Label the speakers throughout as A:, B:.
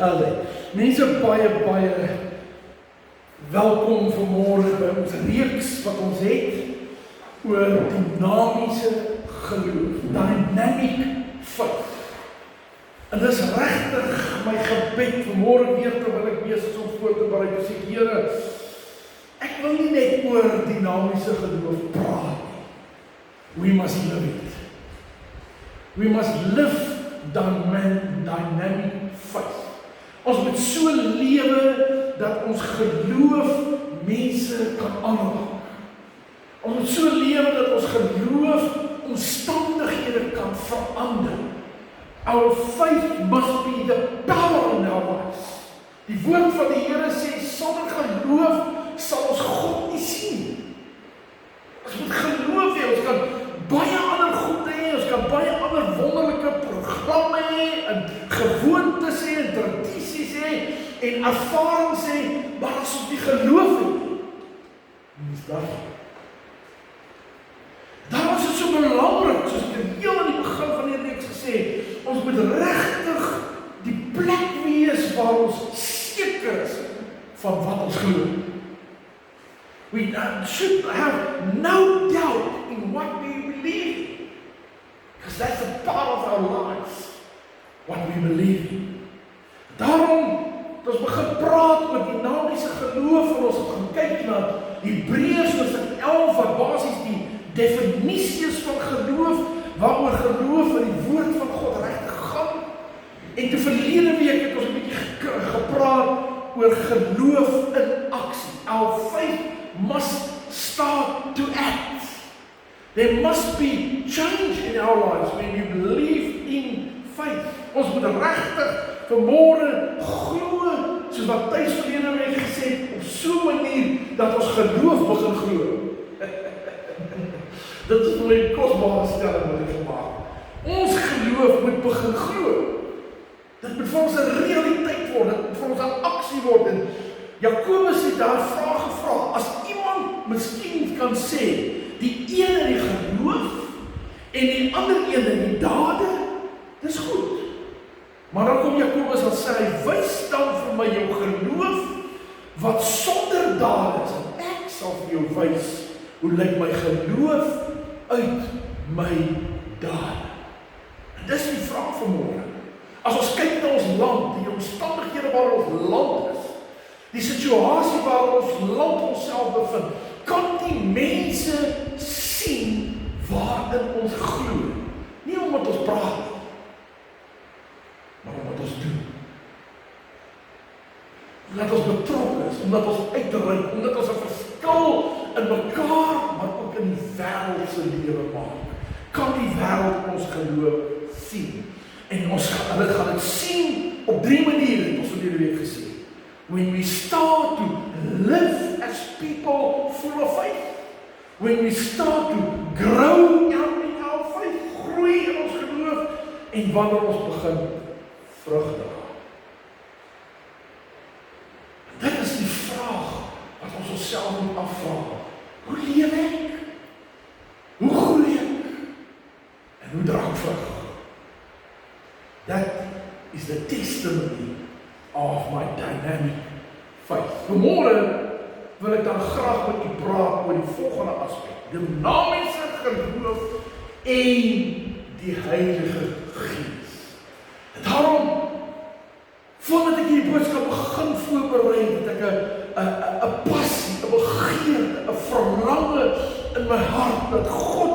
A: Mense baie welkom vanmôre by ons reeks wat ons het oor dinamiese geloof, dynamic faith. En dis regtig my gebed vanmôre weer terwyl ek besig is om voor te berei, te sê Here, ek wil nie net oor dinamiese geloof praat nie. We must live it. We must live dynamic faith. Ons moet so lewe dat ons geloof mense kan aanraak. Ons moet so lewe dat ons geloof omstandighede kan verander. Our faith must be the power in our lives. Die woord van die Here sê, sonder geloof sal ons God nie sien. Ons moet geloof hê, ons kan baie ander goede hê, ons kan baie ander wonderlike programme hê, en gewoontes hê, en tradisies hê, en ervarings hê, maar as ons nie geloof het, is dat. Daarom is dit so belangrik, soos ek heel aan die begin van die reeks gesê, ons moet regtig die plek wees waar ons seker is van wat ons glo. We should have no doubt in what we believe, because that's a part of our lives, what we believe in. Daarom, ons begin praat oor dinamiese geloof, en ons het gaan kyk na Hebreërs hoofstuk 11, wat basies die definisie is van geloof, waaroor geloof in die woord van God regtig gaan. En te verlede week het ons 'n bietjie gepraat oor geloof in aksie. Our faith must start to act. There must be change in our lives when we believe in faith. Ons moet regtig vanmôre glo, soos wat Thys verlede week gesê het, op so 'n manier dat ons geloof begin glo. Dit is 'n kosbare stelling wat ek gemaak. Ons geloof moet begin glo. Dit moet vir ons 'n realiteit word, dit moet vir ons 'n aksie word. En Jakobus het daar 'n vraag gevra. As iemand miskien kan sê, die een in die geloof en die ander een in die dade, dis goed. Maar dan kom Jakobus en sê, wys dan vir my jou geloof wat sonder dade is, en ek sal vir jou wys hoe lyk my geloof uit my dade. En dis die vraag vanmôre. As ons kyk na ons land, die omstandighede waar ons land is, die situasie waar ons land onsself bevind, kan die mense sien waarin ons glo. Nie omdat ons praat, maar omdat ons doen. Omdat ons betrokke is, omdat ons uitreik, omdat ons 'n verskil in mekaar, maar ook in die wêreld se lewe maak. Kan die wêreld ons geloof sien? En hulle gaan dit sien op 3 maniere, het ons verlede week gesê. When we start to live as people full of faith, when we start to grow in our faith, groei in ons geloof, en wanneer ons begin vrug dra. Dit is die vraag wat ons onsself moet afvra. Hoe leef ek? Hoe groei ek? En hoe dra ek vrug? That is the testimony of my dynamic faith. Vanmôre wil ek dan graag met u praat oor die volgende aspek. Dinamiese geloof en die Heilige Gees. En daarom, voordat ek hierdie boodskap begin voorberei, het ek 'n passie, 'n begeerte, 'n verlange in my hart dat God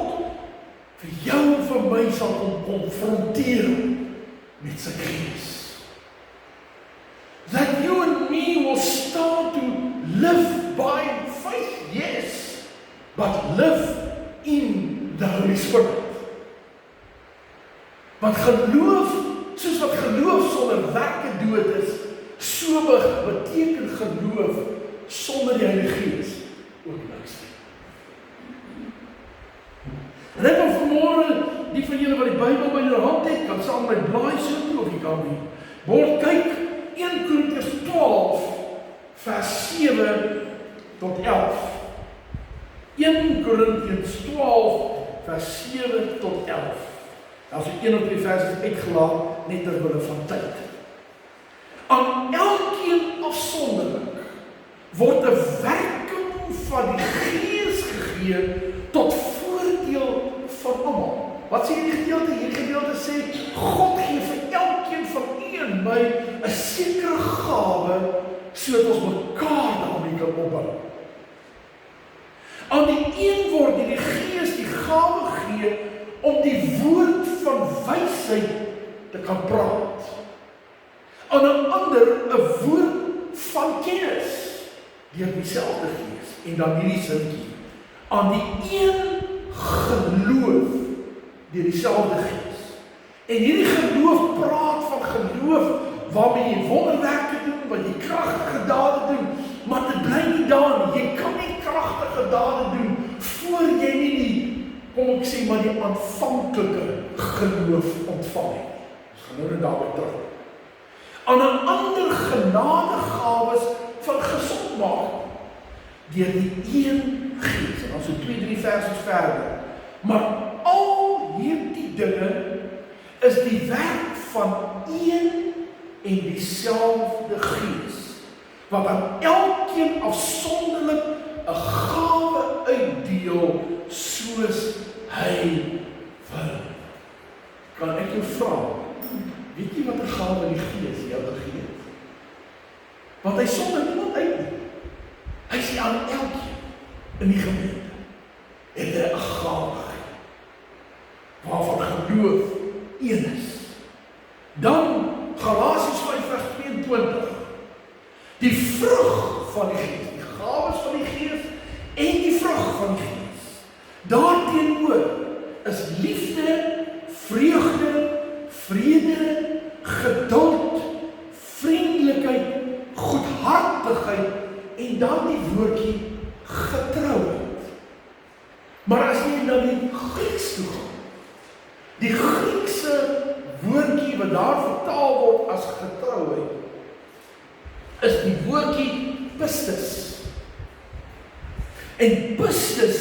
A: vir jou en vir my sal konfronteer met sy Gees. That you and me will start to live by faith, yes, but live in the Holy Spirit. Want geloof, soos wat geloof sonder werke dood is, so beteken geloof sonder die Heilige Gees ook niks. En ek wil vanmôre, die van julle wat die Bybel by julle hand het, kan saam met blaai so toe, of jy kan nie. Word kyk, 1 Korintiërs 12, vers 7 tot 11. 1 Korintiërs 12, vers 7 tot 11. As ek 1 of 2 verse uitgelaat, net terwille van tyd. Aan word 'n werking van die Gees gegee tot voordeel van almal. Wat sê hierdie gedeelte? Hierdie gedeelte sê, God gee vir elkeen van u en my 'n sekere gawe, sodat ons mekaar daarmee kan opbou. Aan die een word die Gees die gawe gee om die woord van wysheid te kan praat. Aan 'n ander 'n woord van kennis deur dieselfde Gees. En dan hierdie sinkie. Aan die een geloof deur dieselfde Gees. En hierdie geloof praat van geloof waarmee jy wonderwerke doen, wat jy kragtige dade doen, maar dit bly nie daar nie. Jy kan nie kragtige dade doen voor jy nie die, kom ek sê maar die aanvanklike geloof ontvang het. Ons gaan nou net daarby terug. Aan 'n ander genadegawes van gesond maak deur die een Gees. En dan so 2-3 verse verder. Maar al hierdie dinge is die werk van een en dieselfde Gees, wat aan elkeen afsonderlik 'n gawe uitdeel soos hy wil. Kan ek jou vra, weet jy wat 'n gawe die Gees jou gegee het? Want hy sonder niemand uit nie. Hy sê aan elkeen in die gemeente het hy 'n gawe gegee, waarvan geloof een is. Dan Galasiërs 5:22. Die vrug van die Gees, die gawes van die Gees en die vrug van die Gees. Daarteenoor is liefde, vreugde, vrede, geduld, vriendelikheid, goedhartigheid en dan die woordjie getrouheid. Maar as jy na die Grieks toe gaan, die Griekse woordjie wat daar vertaal word as getrouheid, is die woordjie pistis. En pistis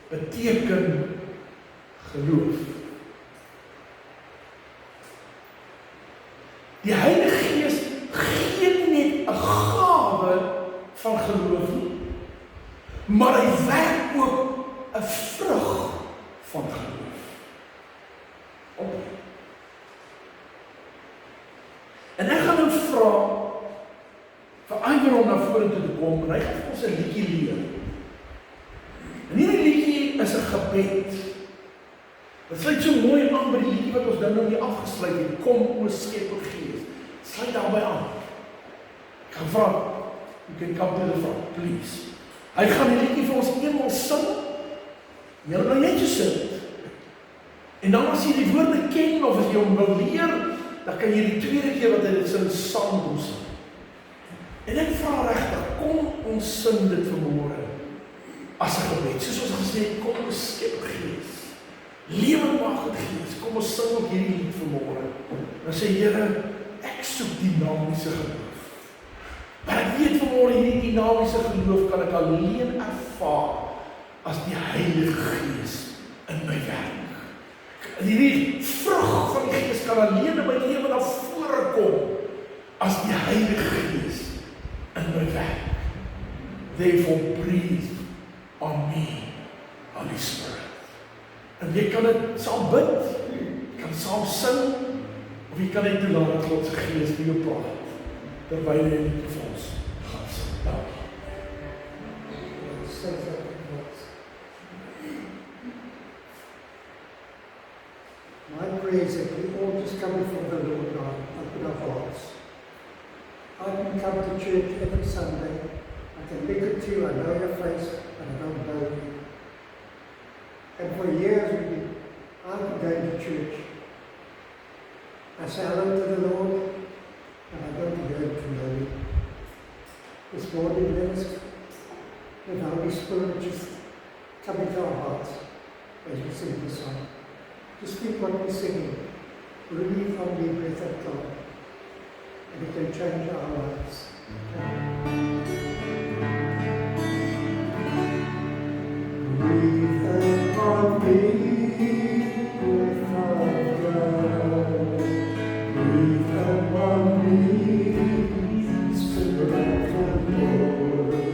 A: beteken geloof. Die Heilige Gees gee nie net 'n gawe van geloof nie, maar hy werk ook 'n vrug van geloof. Okay. En ek gaan nou vra vir Iver om na vorentoe te kom en hy gaan vir ons 'n liedjie leer. En hierdie liedjie is 'n gebed. Dit sluit so mooi aan by die liedjie wat ons nou nie afgesluit het. Kom o Skepper Gees. Sluit daarbey aan. Ek gaan vra, you can come to the front, please. Hy gaan die liedjie vir ons eenmaal sing. Jy moet net sit. En dan as jy die woorde ken of as jy hom wil leer, dan kan jy die tweede keer wat hy dit sing saam kom sing. En ek vra regtig, kom ons sing dit vanmôre as 'n gebed. Soos ons gesê het, kom ons Skepper Gees. Lewendmagtige Gees, kom ons sing ook hierdie lied vanmôre. Dan sê Here, ek soek dinamiese geloof. Maar ek weet vanmôre hierdie dinamiese geloof kan ek alleen ervaar as die Heilige Gees in my werk. Hierdie vrug van die Gees kan alleen in my lewe na vore kom as die Heilige Gees in my werk. Therefore breathe on me, Holy Spirit. En jy kan dit saam bid, jy kan saam sing, of jy kan net toelaat dat God se Gees vir jou praat, terwyl jy nie vir ons gaan sing. Dankie.
B: My prayer is that we all just come before the Lord God, open our hearts. I can come to church every Sunday. I can look at you, I know your face, but I don't know you. And for years I've been going to church. I say hello to the Lord, and I don't learn to know Him. This morning, let us, with the Holy Spirit, just come into our hearts as we sing this song. Just think what we're singing. Breathe on me, breath of God, and it can change our lives. Breathe on me. Breathe upon me, Spirit of the Lord.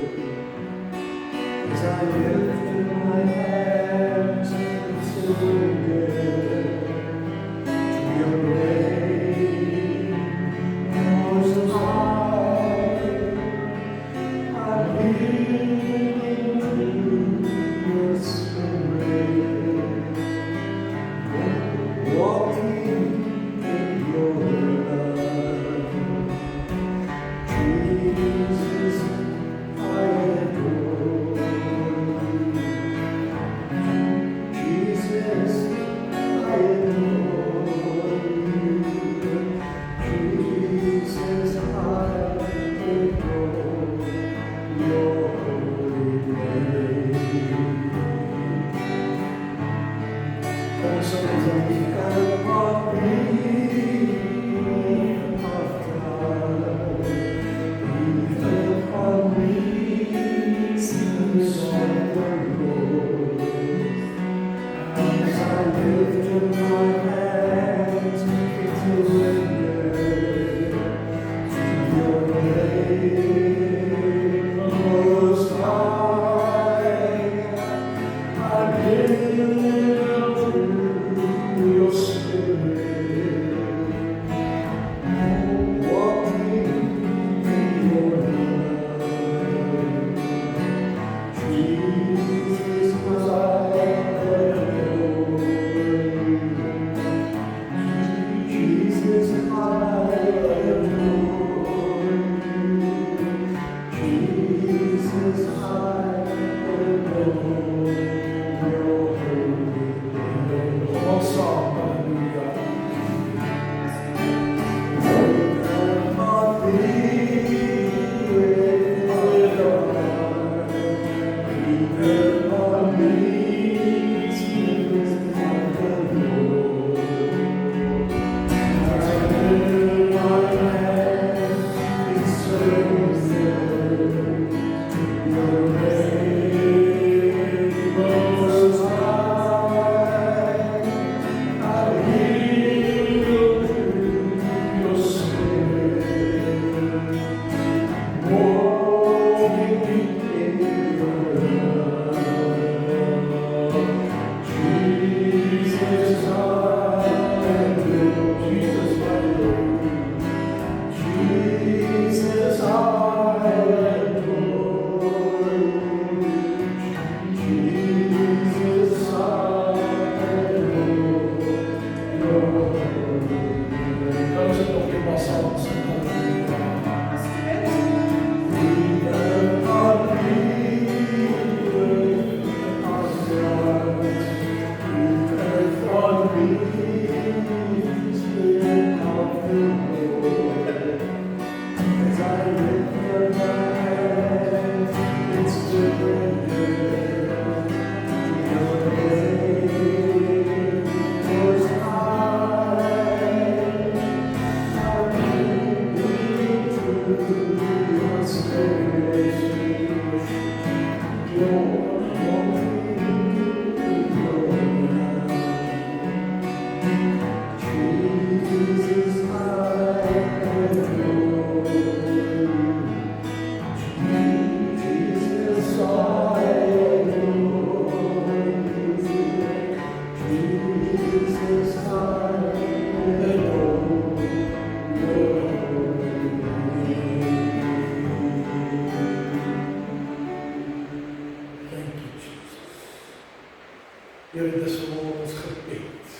A: Here, dis vir ons gebed.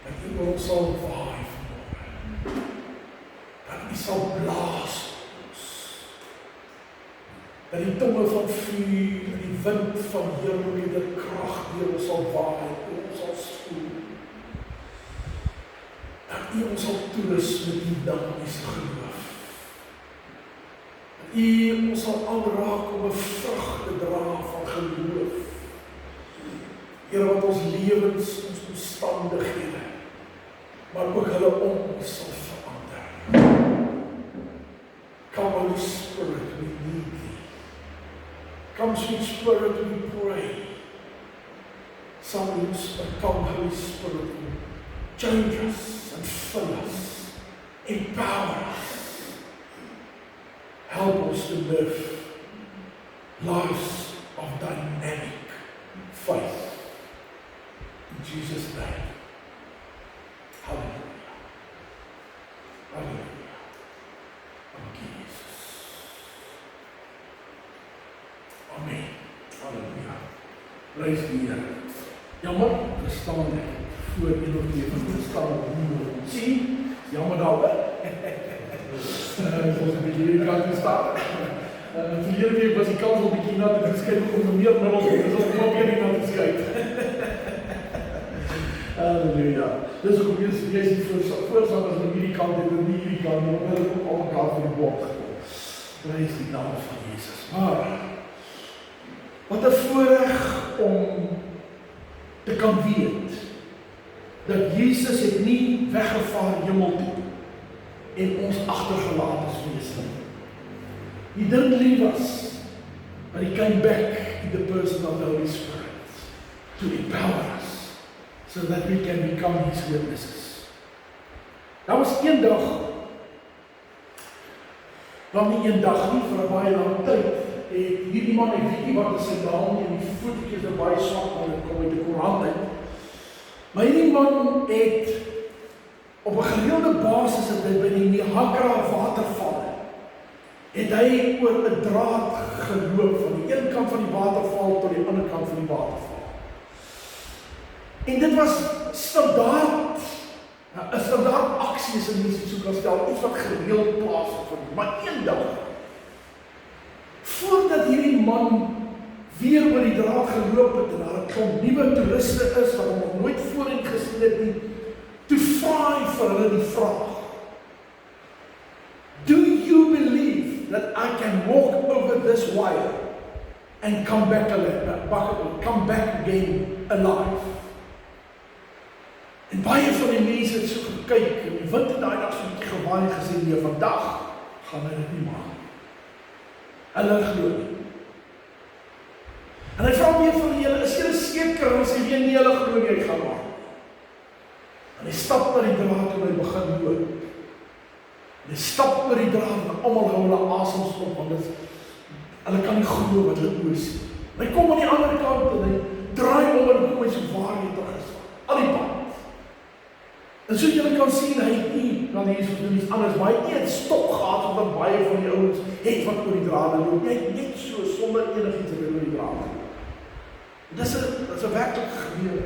A: Dat U ons sal waai vanmôre. Dat U sal blaas ons. Dat die tonge van vuur en die wind van heerlike krag deur ons sal waai, ons sal spoel. Dat U ons sal toerus met die dynamiese geloof. Dat U ons sal aanraak om 'n vrug te dra van geloof. Here, wat ons lewens, ons omstandighede, maar ook hulle om ons sal verander. Come, Holy Spirit, we need Thee. Come, sweet Spirit, we pray. Come, Holy Spirit, change us and fill us, empower us. Help us to live lives of dynamic faith. In Jesus' name. Hallelujah. Hallelujah. Thank you, Jesus. Amen. Hallelujah. Praise the Here. Jammer, verstaan ek voor een of twee van verstaan sien. Jammer daaroor. Ons 'n bietjie hier kan staan. Verlede week was die kans op bietjie nat en geskryf om meer middels te ons kom weer nie nat geskryf. Halleluja. Dis ook weer jy sien voorsangers aan hierdie kant en aan hierdie kant, en hulle het ook al mekaar van die blok gekom. Prys die naam van Jesus. Maar wat 'n voorreg om te kan weet dat Jesus het nie weggevaar hemel toe en ons agtergelaat as wees nie. He didn't leave us, but He came back in the person of the Holy Spirit to empower us, so that we can become His witnesses. Daar was een dag, dan nie een dag nie, vir 'n baie lang tyd, het hierdie man, ek weet nie wat is sy naam, en die voetjies is baie swak, maar dit kom uit die Koran uit. Maar hierdie man het op 'n gereelde basis het hy by die Niagara watervalle, het hy oor 'n draad geloop van die een kant van die waterval tot die ander kant van die waterval. En dit was standaard, 'n standaard aksie as mense dit so kan stel, iets wat gereeld plaasvind. Maar een dag, voordat hierdie man weer oor die draad geloop het en daar 'n klomp nuwe toeriste is wat hom nog nooit voorheen gesien het nie, toe vra hy vir hulle die vraag: Do you believe that I can walk over this wire and come back again alive? En baie van die mense het so gekyk en die wind het daai dag so 'n bietjie gewaai en gesê, nee, vandag gaan hy dit nie maak. Hulle glo nie. En hy vra weer van julle, is julle seker? En sê weer, nee, hulle glo nie, hy gaan maak. En hy stap na die draad en hy begin loop. En hy stap oor die draad en almal hou hulle asems op, want hulle kan nie glo wat hulle oor sien. En hy kom aan die ander kant en hy draai om en kom hy so waar hy terug is. Al die pad. En so julle kan sien, hy het nie, dan hier is iets anders, maar hy het nie 'n stok gehad, wat baie van die ouens het wat oor die drade loop. Hy het net so, sonder enigiets te oor die drade. Dis 'n werklik gebeur.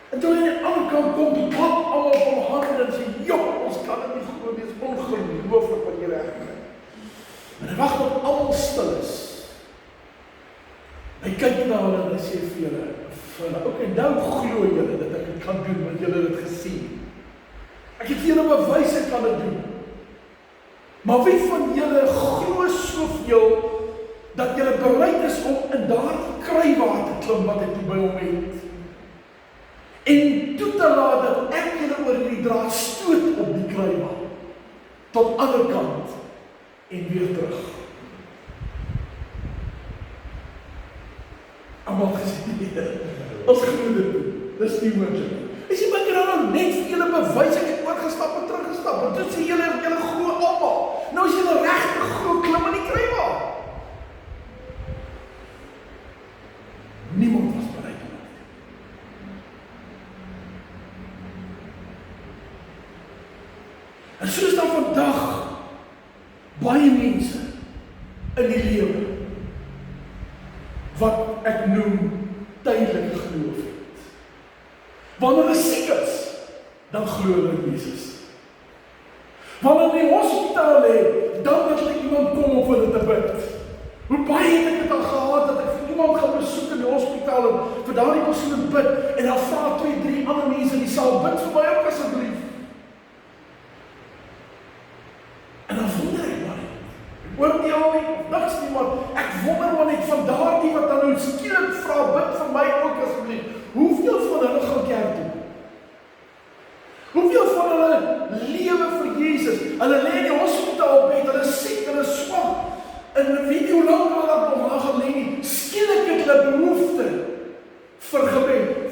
A: En toe hy aan die ander kant kom, die klap almal op hom hande en sê, joh, ons kan dit nie glo, dit is ongelooflik wat jy reg kry. En hy wag tot almal stil is. Hy kyk na hulle en hy sê vir julle, okay, nou glo julle dat ek dit kan doen, want julle het dit gesien. Ek het vir julle bewys ek kan dit doen. Maar wie van julle glo soveel dat julle bereid is om in daardie kruiwaag te klim wat hy toe by hom het? En toe te laat dat ek julle oor die draad stoot op die kruiwaag, tot ander kant en weer terug. Almal gesê, ons glo dit doen, dis nie moontlik. Hy sê, maar ek het nou net vir julle bewys, ek het oorgestap en teruggestap, en toe sê julle glo almal. Nou as julle regtig glo, klim in die kruiwaag. Niemand was bereid om dit. En so is dan vandag baie mense in die lewe wat ek noem tydelike geloof het. Wanneer hulle siek is, dan glo hulle in Jesus. Wanneer hulle in die hospitaal lê, dan dat hulle iemand kom om hulle te bid. Hoe baie het ek dit al gehad, dat ek vir iemand gaan besoek in die hospitaal en vir daardie persoon bid, en dan vra 2, 3 ander mense in die saal, bid vir my ook asseblief. En dan wonder ek maar net, ek oordeel nie, niks nie, maar ek wonder maar net van daardie wat dan nou skielik vra, bid vir my ook asseblief. Hoeveel van hulle gaan kerk toe? Hoeveel van hulle lewe vir Jesus? Hulle lê in die hospitaalbed, hulle is siek, hulle is swak. En weet jy hoe lang hulle nog daar gaan lê nie? Skielik het hulle behoefte vir gebed.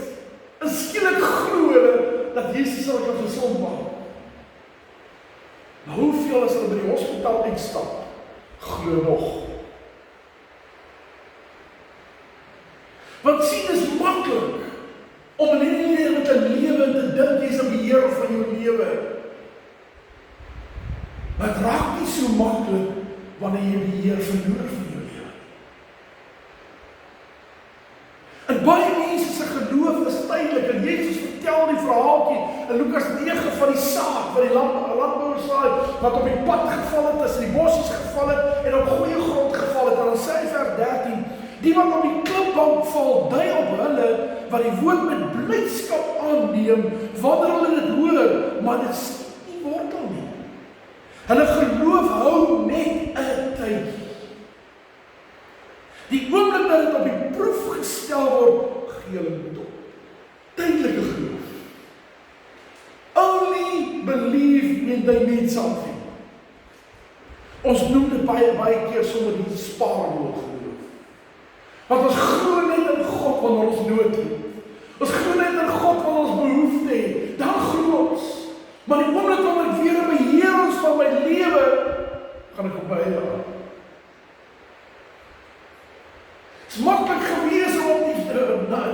A: En skielik glo hulle dat Jesus hulle gesond maak. Maar hoeveel as hulle by die hospitaal uitstap, glo nog? Want sien, is maklik om in hierdie lewe te lewe en te dink jy is 'n beheer van jou lewe. Maar het raak nie so maklik wanneer jy die Heer verloor van jou lewe. En baie mense se geloof is tydelik, en Jesus vertel die verhaaltjie in Lukas 9 van die saad, van die landbouer saai, wat op die pad geval het, tussen die bossies geval het, en op goeie grond geval het, en dan sê hy vers 13, die wat op die klipbank val, dui op hulle, wat die woord met blydskap aanneem, wanneer hulle dit hoor, maar dit skiet nie wortel nie. Hulle geloof hou net 'n tyd. Die oomblik dat dit op die proef gestel word, gee hulle dit op. Tydelike geloof. Only believe when they need something. Ons noem dit baie keer sommer die spaarrol geloof. Want ons glo net in God wanneer ons nood het. Ons glo net in God wat ons behoefte het, dan glo ons. Maar die oomblik wanneer ek weer in beheer is van my lewe, gaan ek op my eie aan. Het is maklik gewees om op die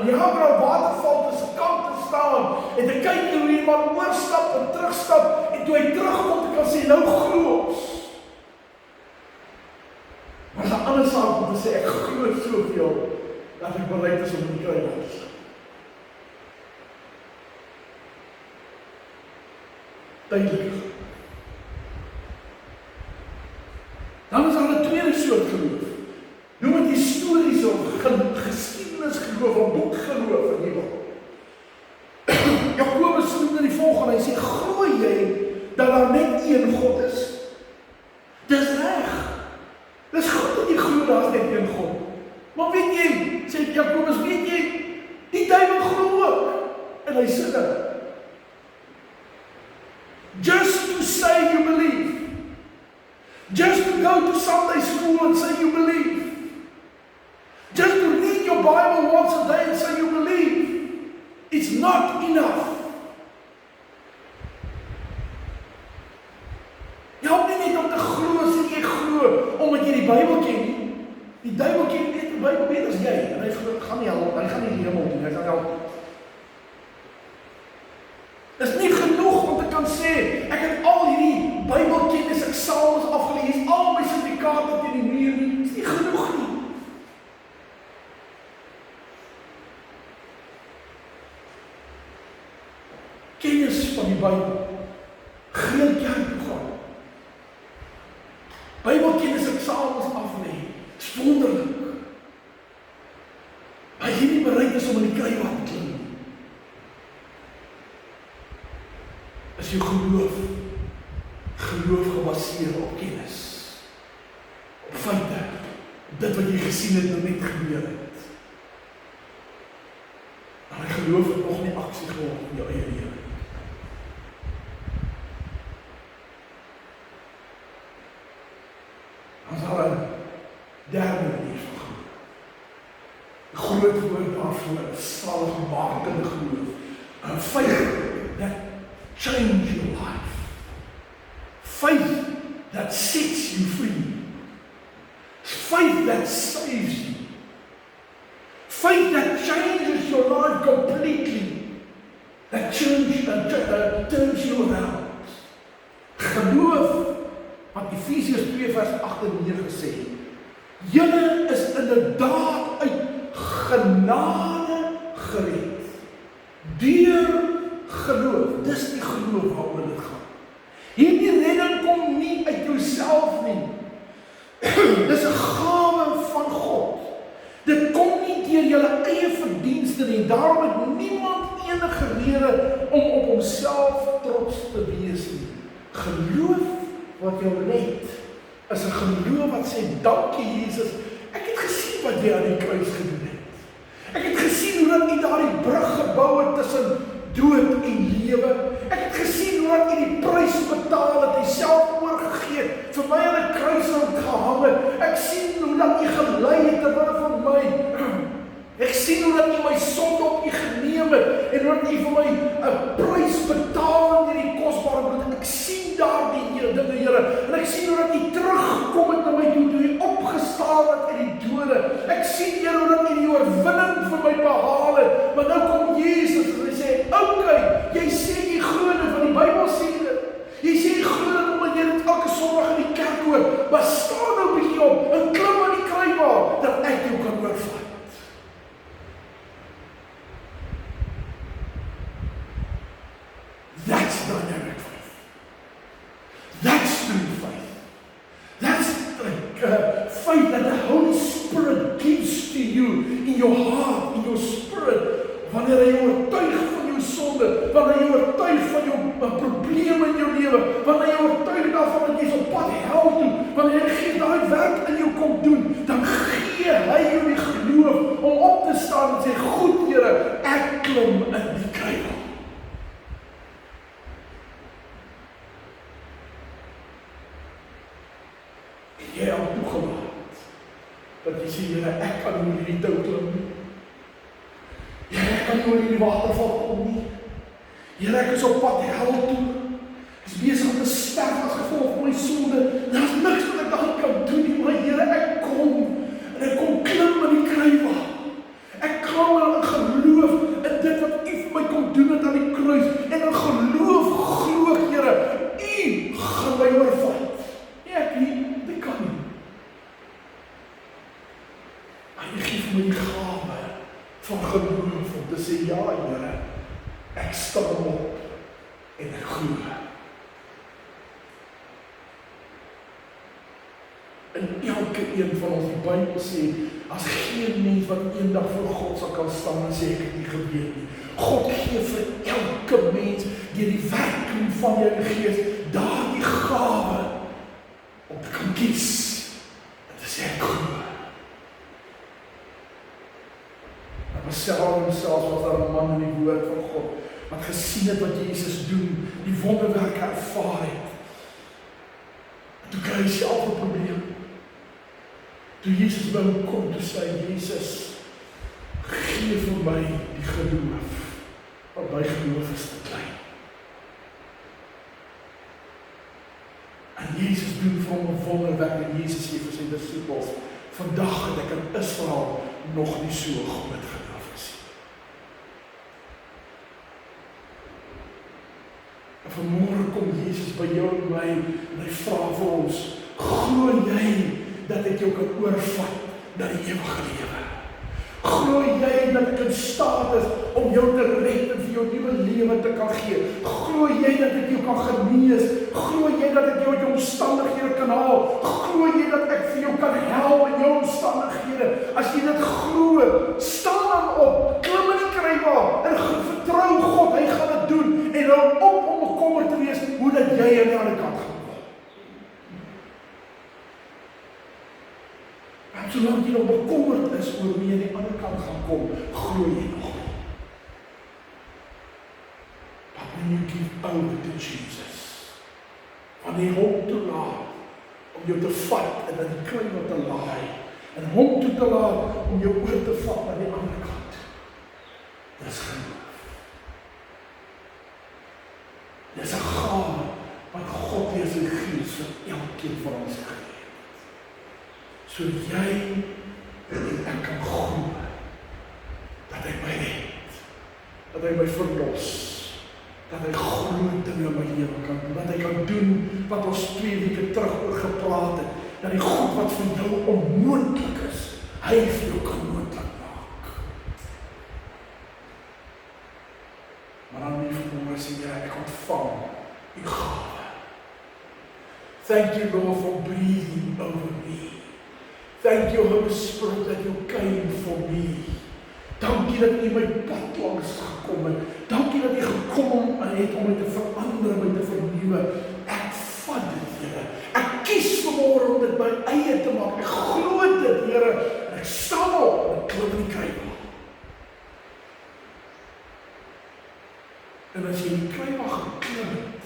A: Niagara waterval tussen kant te staan en te kyk hoe iemand oorstap en terugstap en toe hy terugkom te kan sê, nou glo ons. Maar is 'n ander saak om te sê, ek glo soveel, dat ek bereid is om in die kruis te staan. Duidelik. Dan is daar 'n tweede soort geloof. Noem het historiese of geskiedenisgeloof of boekgeloof in die Bybel. Jakobus noem dit die volgende, hy sê, glo jy dat daar net een God is? Dis reg. Dis goed dat jy glo daar is net een God. Maar weet jy, sê Jakobus, weet jy, die duiwel glo ook. En hy sê dit. Just to say you believe. Just to go to Sunday school and say you believe. Just to read your Bible once a day and say you believe. It's not enough. Jy hoef nie net om te glo as jy glo, omdat jy die Bybel ken nie. Die duiwel ken net die Bybel beter as jy. En hy gaan nie help, hy gaan nie die hemel doen, hy gaan help. Is nie genoeg om te kan sê, ek het al hierdie Bybelkennis eksamens afgelees, hier is al my sertifikate teen die muur nie, is nie genoeg nie. Kennis van die Bybel, geen kerk toe gaan. Bybelkennis eksamens aflee, is wonderlik. Maar jy nie bereid is om in die kruiwaag te klim. Is jou geloof gebaseer op kennis, op feite, op dit wat jy gesien het nou net gebeur het. Maar ek geloof het nog nie aksie geword in jou eie lewe. Dan is daar 'n derde manier van geloof. 'n Groot woord daarvoor is saligmakende geloof. 'n Faith that change your life. Faith that sets you free. Faith that saves you. Faith that changes your life completely. That turns you around. Geloof, wat Efesiërs 2 vers 8 en 9 sê. Julle is inderdaad uit genade gered. Deur geloof, dis die geloof waaroor dit gaan. Hierdie redding kom nie uit jouself nie. Dis 'n gawe van God. Dit kom nie deur julle eie verdienste nie. Daarom het niemand enige rede om op homself trots te wees nie. Geloof wat jou red, is 'n geloof wat sê, dankie Jesus, ek het gesien wat jy aan die kruis gedoen het. Ek het gesien hoe dat jy daardie brug gebou het tussen dood en lewe. Ek het gesien hoe dat jy die prys betaal het, jy self oorgegee het, vir my aan 'n kruis gehang het. Ek sien hoe dat jy gelei het terwille van my. Ek sien hoe dat jy my sonde op jy geneem het, en hoe dat jy vir my 'n prys betaal in hierdie kosbare bloed. Ek sien daardie dinge, Here, en ek sien hoe dat jy teruggekom het na my toe jy opgestaan het uit die dode. Ek sien, Here, hoe dat jy die oorwinning vir my behaal het, maar nou kom Jesus en hy sê, okay, jy sê jy glo dit, want die Bybel sê dit. Jy sê jy glo dit omdat jy dit elke Sondag in die kerk hoor, maar staan nou 'n bietjie op en klim aan die kruiwaag dat ek jou kan oorvat. That's dynamic faith. That's true faith. That's faith that the Holy Spirit gives to you in your heart, in your spirit. Wanneer jy oortuig van jou sonde, wanneer jy oortuig van jou probleme in jou lewe, wanneer jy oortuig daarvan dat jy op pad hel toe, wanneer jy daai werk in jou kom doen, dan gee hy jou die geloof om op te staan en sê, goed Here, ek klim in die kruiwaag. Jy al toegelaat, dat jy sê, Here, ek kan nie hierdie tou klim nie. Jy kan nie oor hierdie waterval kom nie. Here, ek is op pad hel toe. Ek is besig om te sterf as gevolg van my sonde. Daar's niks wat ek dan kan doen nie, maar Here, ek kom. En ek kom klim in die kruiwa. Ek klim in geloof in dit wat U vir my kom doen het aan die kruis. En in geloof glo ek, Here, U gaan my oorvat. Nie ek nie, dit kan nie. Maar U gee vir my die gawe van geloof om te sê, ja, Here, ek staan op en ek glo. In elke een van ons, die Bybel sê, as geen mens wat eendag voor God sal kan staan en sê ek het nie geweet nie. God gee vir elke mens deur die werking van die Heilige Gees daardie gawe om te kan kies en te sê ek glo. Maar selfs was daar 'n man in die woord van God wat gesien het wat Jesus doen, die wonderwerke ervaar het. En toe kry hy self 'n probleem. Toe Jesus by hom kom, toe sê Jesus, gee vir my die geloof, want my geloof is te klein. En Jesus doen vir hom 'n wonderwerk en Jesus sê vir sy disippels, vandag het ek in Israel nog nie so groot geloof gesien. En vanmôre kom Jesus by jou en my en hy vra vir ons, glo jy dat ek jou kan oorvat na die ewige lewe? Glo jy dat ek in staat is om jou te red en vir jou nuwe lewe te kan gee? Glo jy dat ek jou kan genees? Glo jy dat ek jou uit jou omstandighede kan haal? Glo jy dat ek vir jou kan help in jou omstandighede? As jy dit glo, staan dan op, klim in die kruiwa en vertrou God, hy gaan dit doen en hou op om bekommerd te wees hoe dat jy aan die ander kant gaan. Solank jy nog bekommerd is oor wie aan die ander kant gaan kom, glo jy nog nie. But when you give over to Jesus, wanneer hom toelaat om jou te vat en in die kruiwa te laai, en hom toe te laat om jou oor te vat aan die ander kant, dis geloof. Dis 'n gawe wat God deur sy Gees vir elkeen van ons gegee. So jy en ek kan glo dat hy my red, dat hy my verlos, dat hy groot dinge in my lewe kan doen, dat hy kan doen wat ons 2 weke terug oor gepraat het, dat die God wat vir jou onmoontlik is, hy vir jou kan moontlik maak. Maar dan nie vanmôre sê jy, ek ontvang die gawe. Thank you, Lord, for breathing over me. Thank you, Holy Spirit, that you came for me. Dankie dat U my pad langs gekom het. Dankie dat U gekom het om my te verander, my te vernuwe. Ek vat dit, Here. Ek kies vanmôre om dit my eie te maak. Ek glo dit, Here. En ek staan op en ek klim in die kruiwa. En as jy in die kruiwa geklim het,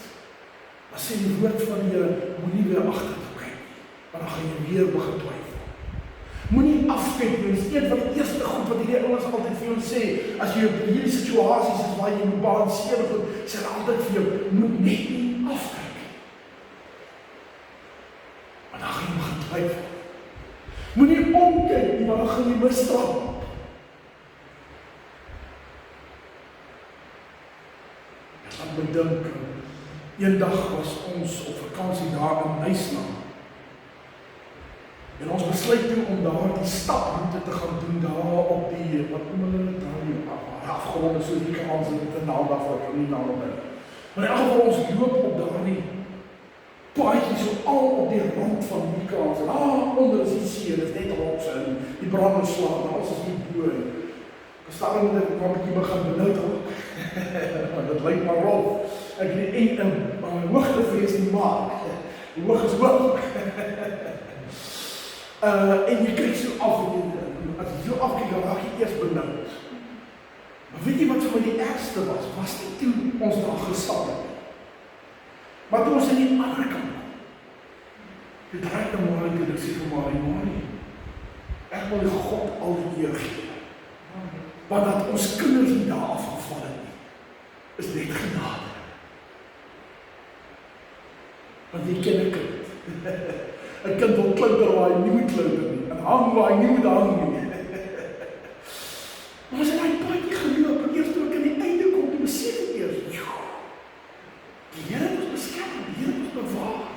A: dan sê die woord van die Here, moenie weer agtertoe kyk nie, want dan gaan jy weer begin twyfel. Moenie afkyk nie, dis een van die eerste goed wat hierdie ouens altyd vir jou sê, as jy op hierdie situasies is waar jy moet balanseer, sê hulle altyd vir jou, moet net nie afkyk nie. Maar dan gaan jy begin twyfel. Moenie omkyk nie, want dan gaan jy misstrap. Ek laat my dink, eendag was ons op vakansie daar in Nysland. En ons besluit toe om daar die staproute te gaan doen daar op die, wat noem hulle dit daar, die afgeronde so die kans en dit 'n naam daarvoor, ek nie naam op het. Maar in elk geval ons loop op daardie paadjie so al op die rand van die kans. En onder is die see, dit is net roks en die brande slaan, en alles is nie boe. Verstaan moet ek maar 'n bietjie begin benoud raak. Want dit lyk maar rof. Ek het nie hoogtevrees nie maak. Die hoog is hoog. En jy kyk so af, as jy so afkyk, dan raak jy eers benoud. Maar weet jy wat vir my die ergste was nie toe ons daar gestap het. Maar toe ons in die ander kant, toe draai ek na Marie toe, ek sê vir Marie, ek wil die God al die eer gee. want dat ons kinders nie daar afgeval het nie, is net genade. Want jy ken 'n kind. 'n kind wil klouter waar hy nie moet klouter nie, en hang waar hy nie moet hang nie. Maar as hy paadjie geloop, en eers toe ek aan die einde kom, die besef ek eers, die Here het ons beskerm, die Here het ons bewaar.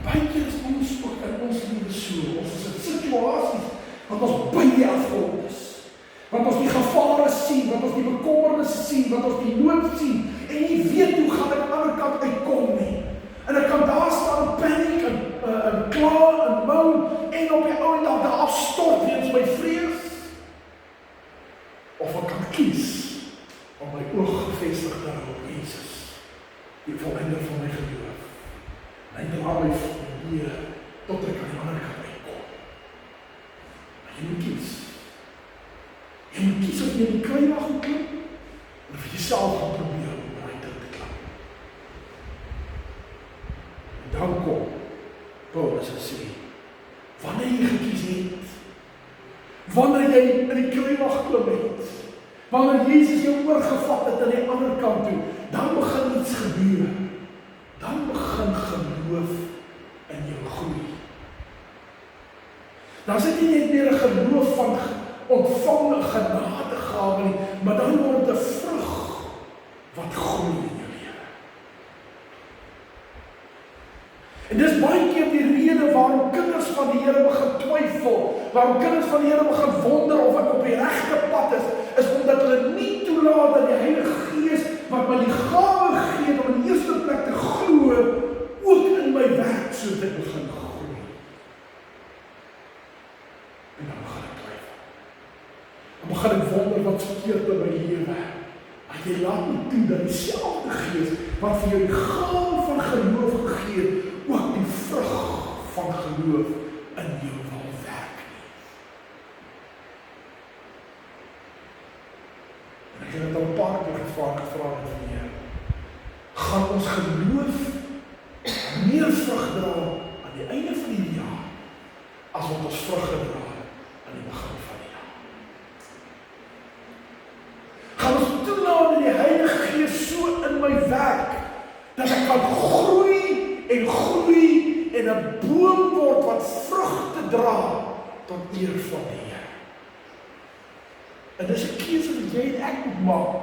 A: Baie keer is ons ook in ons lewe so, ons is in situasies wat ons baie afgrond is, wat ons die gevare sien, wat ons die bekommernisse sien, wat ons die nood sien, en nie weet hoe gaan ek aan die ander kant uitkom nie. En ek kan daar staan paniek, en kla, en mou, en op die ou dag daar afstort weens my vrees. Of ek kan kies om my oog gevestig te hou op Jesus, die volleinder van my geloof. En hy dra my voordeur tot ek aan die ander kant uitkom. Maar jy moet kies. Jy moet kies of jy in die kruiwag gaan klim, of jy self gaan probeer om buite te klim. En dan kom Paulus en sê, wanneer jy gekies het, wanneer jy in die kruiwag klim het, wanneer Jesus jou oorgevat het aan die ander kant toe, dan begin iets gebeur. Dan begin geloof in jou groei. Dan is dit nie net meer 'n geloof van ontvangende genadegawe nie, maar dan word dit 'n vrug wat groei in jou lewe. En dis baie keer die rede waarom kinders van die Here begin twyfel, waarom kinders van die Here begin wonder of ek op die regte pad is omdat hulle nie toelaat dat die Heilige Gees wat my die gawe gee om in die eerste plek te glo, ook in my werk sodat ek begin groei. En dan begin ek twyfel. Dan begin ek wonder wat verkeerd in my lewe. Maar jy laat nie toe dat dieselfde Gees wat vir jou die gawe van geloof gegee het, ook die vrug van geloof in jou wil werk nie. En ek het dit al 'n paar keer gevra het van Here, gaan ons geloof meer vrug dra aan die einde van die jaar, as wat ons vrug gedra aan die begin van die jaar? Gaan ons toelaat dat die Heilige Gees so in my werk, dat ek kan groei en 'n boom word wat vrugte dra tot eer van die Here. En dis 'n keuse wat jy en ek moet maak.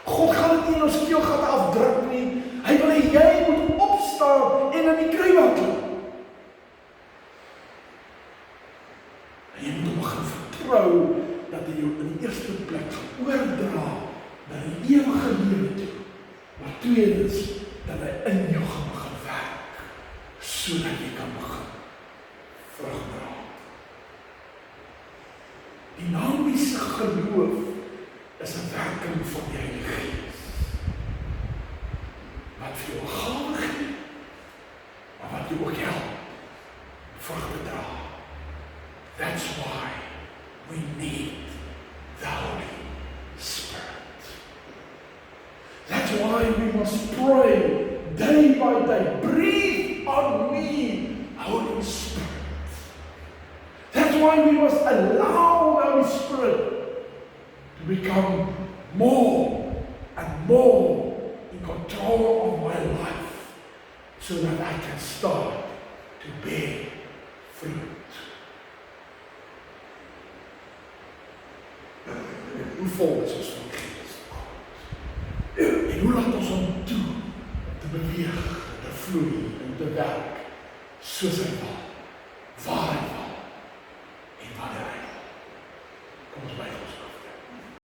A: God gaan dit nie in ons keelgat afdruk nie. Hy wil hê jy moet opstaan en in die kruiwag klim. En jy moet hom begin vertrou dat hy jou in die eerste plek gaan oordra na die ewige lewe toe. Maar tweedens, dat hy in jou gaan begin werk, sodat jy kan begin vrug dra. Dynamiese geloof is 'n werking van die Heilige Gees, wat vir jou gawe gee, maar wat jou ook help vrug te dra. That's why we need the Holy Spirit. That's why we must pray day by day. Breathe on me, Holy Spirit. That's why we must allow the Holy Spirit to become more and more in control of my life, so that I can start to bear fruit. Hoe vol is ons van Gees? En hoe laat ons hom toe om te beweeg, te vloei en te werk soos hy wil?